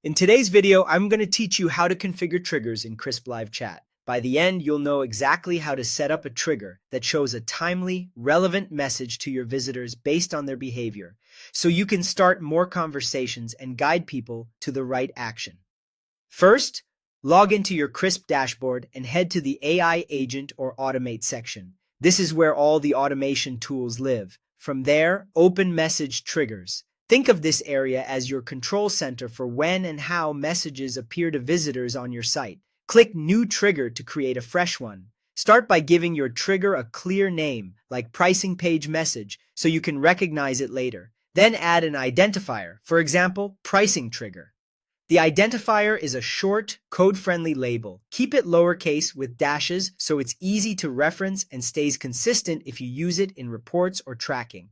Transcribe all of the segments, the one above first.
In today's video, I'm going to teach you how to configure triggers in Crisp Live Chat. By the end, you'll know exactly how to set up a trigger that shows a timely, relevant message to your visitors based on their behavior, so you can start more conversations and guide people to the right action. First, log into your Crisp dashboard and head to the AI Agent or Automate section. This is where all the automation tools live. From there, open Message Triggers. Think of this area as your control center for when and how messages appear to visitors on your site. Click New Trigger to create a fresh one. Start by giving your trigger a clear name, like Pricing Page Message, so you can recognize it later. Then add an identifier, for example, Pricing Trigger. The identifier is a short, code-friendly label. Keep it lowercase with dashes so it's easy to reference and stays consistent if you use it in reports or tracking.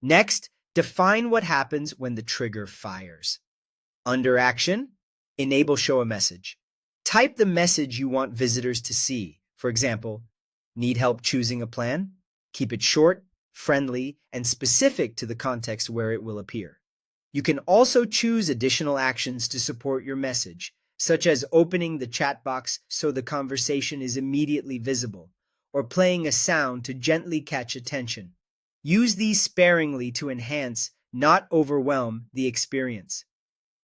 Next, define what happens when the trigger fires. Under Action, enable Show a Message. Type the message you want visitors to see. For example, need help choosing a plan? Keep it short, friendly, and specific to the context where it will appear. You can also choose additional actions to support your message, such as opening the chat box so the conversation is immediately visible, or playing a sound to gently catch attention. Use these sparingly to enhance, not overwhelm, the experience.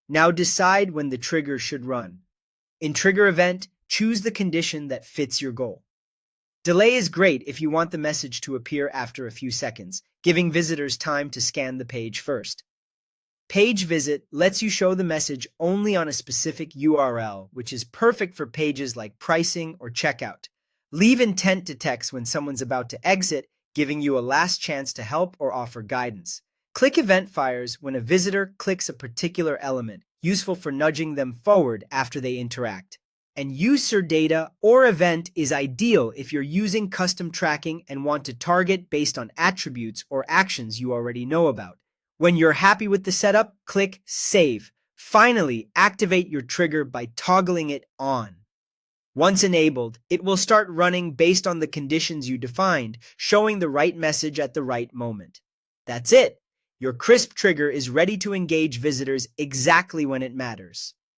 Now decide when the trigger should run. In Trigger Event, choose the condition that fits your goal. Delay is great if you want the message to appear after a few seconds, giving visitors time to scan the page first. Page Visit lets you show the message only on a specific URL, which is perfect for pages like pricing or checkout. Leave intent to text when someone's about to exit, giving you a last chance to help or offer guidance. Click Event Fires when a visitor clicks a particular element, useful for nudging them forward after they interact. And User Data or Event is ideal if you're using custom tracking and want to target based on attributes or actions you already know about. When you're happy with the setup, click Save. Finally, activate your trigger by toggling it on. Once enabled, it will start running based on the conditions you defined, showing the right message at the right moment. That's it! Your Crisp trigger is ready to engage visitors exactly when it matters.